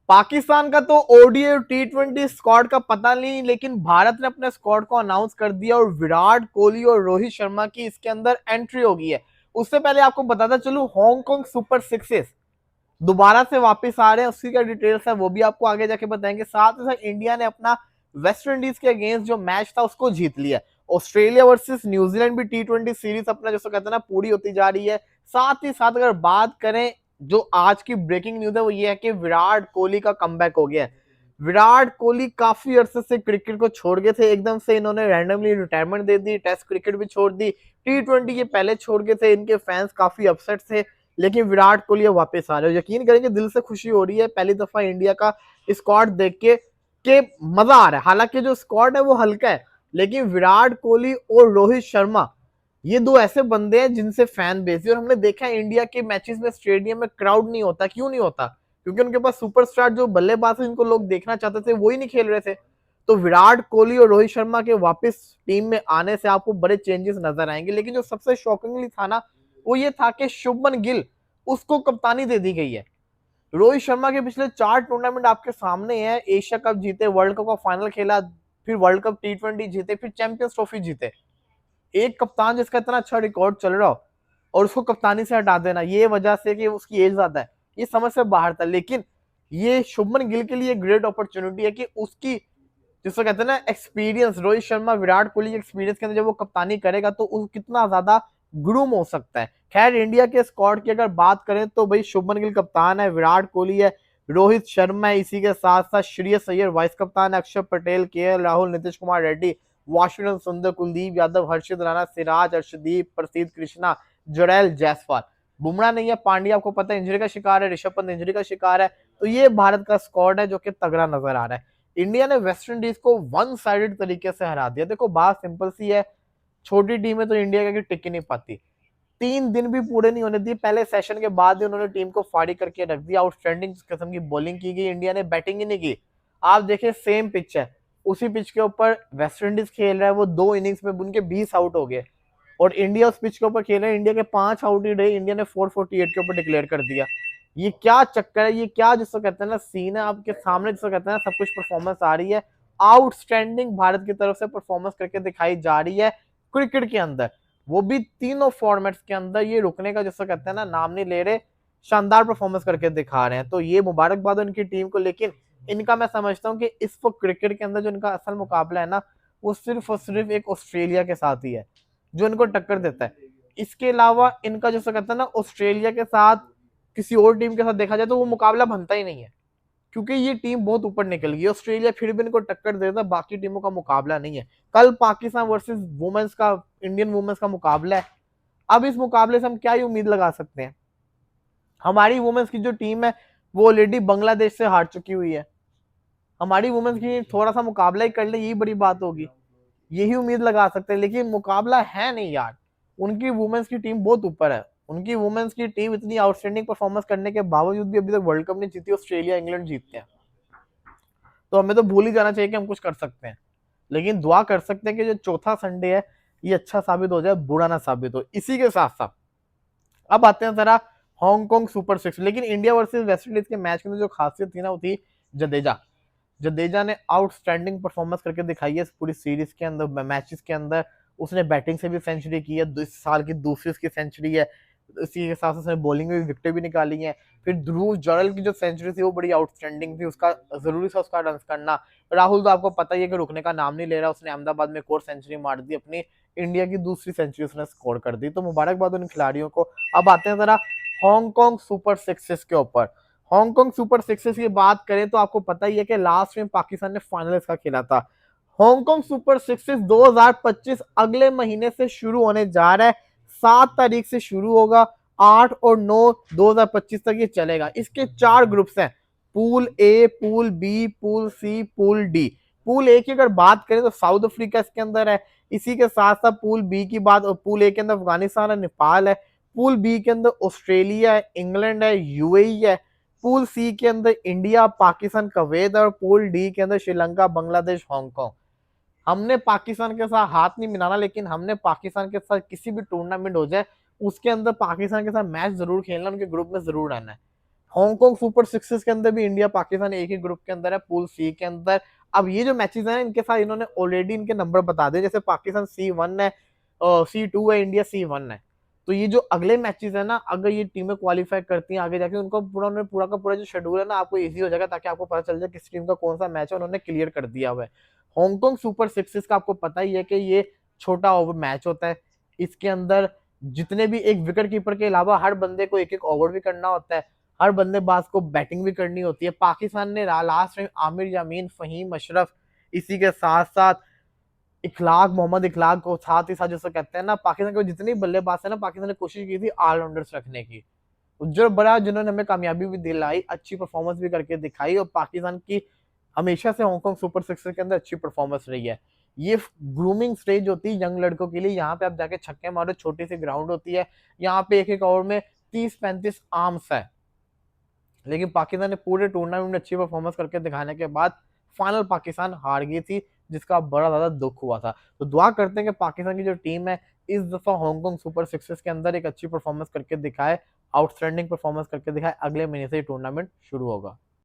पाकिस्तान का तो ओडीआई और टी20 स्क्वाड का पता नहीं, लेकिन भारत ने अपने स्क्वाड को अनाउंस कर दिया और विराट कोहली और रोहित शर्मा की इसके अंदर एंट्री होगी है। उससे पहले आपको बताता चलूं, हांगकांग सुपर सिक्सेस दोबारा से वापस आ रहे हैं, उसकी क्या डिटेल्स है वो भी आपको आगे जाके बताएंगे। साथ ही साथ इंडिया ने अपना वेस्ट इंडीज के अगेंस्ट जो मैच था उसको जीत लिया। ऑस्ट्रेलिया वर्सेस न्यूजीलैंड भी टी20 सीरीज अपना जैसे कहते हैं ना पूरी होती जा रही है। साथ ही साथ अगर बात करें, जो आज की ब्रेकिंग न्यूज है वो ये है कि विराट कोहली का कमबैक हो गया है। विराट कोहली काफी अरसे से क्रिकेट को छोड़ गए थे, एकदम से इन्होंने रैंडमली रिटायरमेंट दे दी, टेस्ट क्रिकेट भी छोड़ दी, टी20 के पहले छोड़ गए थे। इनके फैंस काफी अपसेट थे, लेकिन विराट कोहली वापस आ रहे हो। यकीन करेंगे दिल से खुशी हो रही है पहली दफा इंडिया का स्क्वाड देख के मजा आ रहा है। हालांकि जो स्क्वाड है वो हल्का है, लेकिन विराट कोहली और रोहित शर्मा ये दो ऐसे बंदे हैं जिनसे फैन बेस है। और हमने देखा है इंडिया के मैचेस में स्टेडियम में क्राउड नहीं होता। क्यों नहीं होता? क्योंकि उनके पास सुपरस्टार जो बल्लेबाज है जिनको लोग देखना चाहते थे वही नहीं खेल रहे थे। तो विराट कोहली और रोहित शर्मा के वापस टीम में आने से आपको बड़े चेंजेस नजर आएंगे। लेकिन जो सबसे शॉकिंगली था ना, वो ये था कि शुभमन गिल उसको कप्तानी दे दी गई है। रोहित शर्मा के पिछले 4 टूर्नामेंट आपके सामने हैं। एशिया कप जीते, वर्ल्ड कप का फाइनल खेला, फिर वर्ल्ड कप टी20 जीते, फिर चैंपियंस ट्रॉफी जीते। एक कप्तान जिसका इतना अच्छा रिकॉर्ड चल रहा हो और उसको कप्तानी से हटा देना, ये वजह से कि उसकी एज ज्यादा है, ये समझ से बाहर था। लेकिन ये शुभमन गिल के लिए ग्रेट अपॉर्चुनिटी है कि उसकी जिसको कहते हैं ना एक्सपीरियंस, रोहित शर्मा विराट कोहली के एक्सपीरियंस के अंदर जब वो कप्तानी करेगा तो वो कितना ज्यादा ग्रूम हो सकता है। खैर, इंडिया के स्क्वाड की अगर बात करें तो भाई शुभमन गिल कप्तान है, विराट कोहली है, रोहित शर्मा है, इसी के साथ साथ श्रेयस अय्यर वाइस कप्तान है, अक्षर पटेल, केएल राहुल, नीतीश कुमार रेड्डी, वाशिंगटन सुंदर, कुलदीप यादव, हर्षित राणा, सिराज, अर्शदीप, प्रसिद्ध कृष्णा, जुड़ैल जायसवाल। बुमराह नहीं है, पांड्या आपको पता है इंजरी का शिकार है, ऋषभ पंत इंजरी का शिकार है। तो ये भारत का स्क्वाड है जो कि तगड़ा नजर आ रहा है। इंडिया ने वेस्ट इंडीज को वन साइडेड तरीके से हरा दिया। देखो बात सिंपल सी है, छोटी टीम है तो इंडिया की टिक ही नहीं पाती। 3 दिन भी पूरे नहीं होने दिए, पहले सेशन के बाद ही उन्होंने टीम को फाड़ी करके रख दिया। आउटस्टैंडिंग किस्म की बॉलिंग की गई, इंडिया ने बैटिंग ही नहीं की। आप देखिए सेम पिच है, उसी पिच के ऊपर वेस्ट इंडीज खेल रहा है, वो 2 इनिंग्स में उनके 20 आउट हो गए और इंडिया उस पिच के ऊपर खेल रहा है, इंडिया के 5 आउट ही रहे, इंडिया ने 448 के ऊपर डिक्लेयर कर दिया। ये क्या चक्कर है, ये क्या जिसको कहते हैं ना सीन है आपके सामने, जिसको कहते हैं ना सब कुछ परफॉर्मेंस आ रही है। आउटस्टैंडिंग भारत की तरफ से परफॉर्मेंस करके दिखाई जा रही है क्रिकेट के अंदर, वो भी तीनों फॉर्मेट्स के अंदर। ये रुकने का जिसको कहते हैं ना नाम नहीं ले रहे, शानदार परफॉर्मेंस करके दिखा रहे हैं। तो ये मुबारकबाद उनकी टीम को। लेकिन इनका मैं समझता हूँ कि इस वक्त क्रिकेट के अंदर जो इनका असल मुकाबला है ना, वो सिर्फ और सिर्फ एक ऑस्ट्रेलिया के साथ ही है जो इनको टक्कर देता है। इसके अलावा इनका जैसा कहता है ना ऑस्ट्रेलिया के साथ किसी और टीम के साथ देखा जाए तो वो मुकाबला बनता ही नहीं है, क्योंकि ये टीम बहुत ऊपर निकल गई। ऑस्ट्रेलिया फिर भी इनको टक्कर देता, बाकी टीमों का मुकाबला नहीं है। कल पाकिस्तान वर्सेस वुमेन्स का, इंडियन वुमेन्स का मुकाबला है। अब इस मुकाबले से हम क्या ही उम्मीद लगा सकते हैं? हमारी वुमेन्स की जो टीम है वो ऑलरेडी बांग्लादेश से हार चुकी हुई है। हमारी वुमेन्स की थोड़ा सा मुकाबला ही कर ले, यही बड़ी बात होगी, यही उम्मीद लगा सकते हैं। लेकिन मुकाबला है नहीं यार, उनकी वुमेन्स की टीम बहुत ऊपर है। उनकी वुमेन्स की टीम इतनी आउटस्टैंडिंग परफॉर्मेंस करने के बावजूद भी अभी तक वर्ल्ड कप नहीं जीती। ऑस्ट्रेलिया इंग्लैंड जीतते हैं, तो हमें तो भूल ही जाना चाहिए कि हम कुछ कर सकते हैं। लेकिन दुआ कर सकते हैं कि जो चौथा संडे है ये अच्छा साबित हो जाए, बुरा ना साबित हो। इसी के साथ साथ अब आते हैं जरा हांगकांग सुपर सिक्स। लेकिन इंडिया वर्सेस वेस्ट इंडीज के मैच के अंदर जो खासियत थी ना वो थी जडेजा। जडेजा ने आउटस्टैंडिंग परफॉर्मेंस करके दिखाई है इस पूरी सीरीज के अंदर, मैचेस के अंदर। उसने बैटिंग से भी सेंचुरी की है, इस साल की दूसरी उसकी सेंचुरी है। इसी के साथ उसने बॉलिंग में भी विकेट भी निकाली है। फिर ध्रुव जड़ल की जो सेंचुरी थी वो बड़ी आउटस्टैंडिंग थी, उसका जरूरी था उसका रन करना। राहुल तो आपको पता ही है कि रुकने का नाम नहीं ले रहा, उसने अहमदाबाद में एक और सेंचुरी मार दी, अपनी इंडिया की दूसरी सेंचुरी उसने स्कोर कर दी। तो मुबारकबाद उन खिलाड़ियों को। अब आते हैं जरा हांगकांग सुपर सिक्सेस के ऊपर। हांगकांग सुपर सिक्सेस की बात करें तो आपको पता ही है कि लास्ट में पाकिस्तान ने फाइनल इसका खेला था। हांगकांग सुपर सिक्सेस 2025 अगले महीने से शुरू होने जा रहा है। 7 तारीख से शुरू होगा, 8 और 9 2025 तक ये चलेगा। इसके 4 ग्रुप्स हैं, pool A, pool B, pool C, pool D. Pool A की अगर बात करें तो साउथ अफ्रीका इसके अंदर है। इसी के साथ साथ पूल बी की बात, पूल ए के अंदर अफगानिस्तान है, नेपाल है। पूल बी के अंदर ऑस्ट्रेलिया है, इंग्लैंड है, यूएई है। पूल सी के अंदर इंडिया, पाकिस्तान, कुवैत, और पूल डी के अंदर श्रीलंका, बांग्लादेश, हांगकांग। हमने पाकिस्तान के साथ हाथ नहीं मिलाना, लेकिन हमने पाकिस्तान के साथ किसी भी टूर्नामेंट हो जाए उसके अंदर पाकिस्तान के साथ मैच जरूर खेलना, उनके ग्रुप में जरूर रहना है। हांगकांग सुपर सिक्सेस के अंदर भी इंडिया पाकिस्तान एक ही ग्रुप के अंदर है, पूल सी के अंदर। अब ये जो मैचेस हैं इनके साथ इन्होंने ऑलरेडी इनके नंबर बता दिए, जैसे पाकिस्तान C1 है, C2 है, इंडिया C1 है। तो ये जो अगले मैचेस है ना, अगर ये टीमें क्वालिफाई करती हैं आगे जाके, उनको पूरा उन्होंने पूरा का पूरा जो शेड्यूल है ना आपको इजी हो जाएगा, ताकि आपको पता चल जाए किस टीम का कौन सा मैच है, उन्होंने क्लियर कर दिया हुआ है। हांगकांग सुपर सिक्सेस का आपको पता ही है कि ये छोटा ओवर मैच होता है। इसके अंदर जितने भी एक विकेट कीपर के अलावा हर बंदे को एक एक ओवर भी करना होता है, हर बल्लेबाज को बैटिंग भी करनी होती है। पाकिस्तान ने लास्ट टाइम आमिर यामीन, फहीम अशरफ, इसी के साथ साथ इखलाक, मोहम्मद इखलाक को साथ ही साथ जैसे कहते हैं ना, पाकिस्तान के जितने बल्लेबाज है ना, पाकिस्तान ने कोशिश की थी ऑलराउंडर्स रखने की। उज्जवल बड़ा जिन्होंने हमें कामयाबी भी दिलाई, अच्छी परफॉर्मेंस भी करके दिखाई, और पाकिस्तान की हमेशा से हांगकांग सुपर सिक्सर के अंदर अच्छी परफॉर्मेंस रही है। ये ग्रूमिंग स्टेज होती है यंग लड़कों के लिए, यहाँ पे आप जाके छक्के मारो, छोटी सी ग्राउंड होती है, यहाँ पे एक एक ओवर में 30-35 आर्म्स है। लेकिन पाकिस्तान ने पूरे टूर्नामेंट में अच्छी परफॉर्मेंस करके दिखाने के बाद फाइनल पाकिस्तान हार गई थी, जिसका बड़ा ज्यादा दुख हुआ था। तो दुआ करते हैं कि पाकिस्तान की जो टीम है इस दफा हांगकांग सुपर सिक्सर्स के अंदर एक अच्छी परफॉर्मेंस करके दिखाए, आउटस्टैंडिंग परफॉर्मेंस करके दिखाए। अगले महीने से टूर्नामेंट शुरू होगा।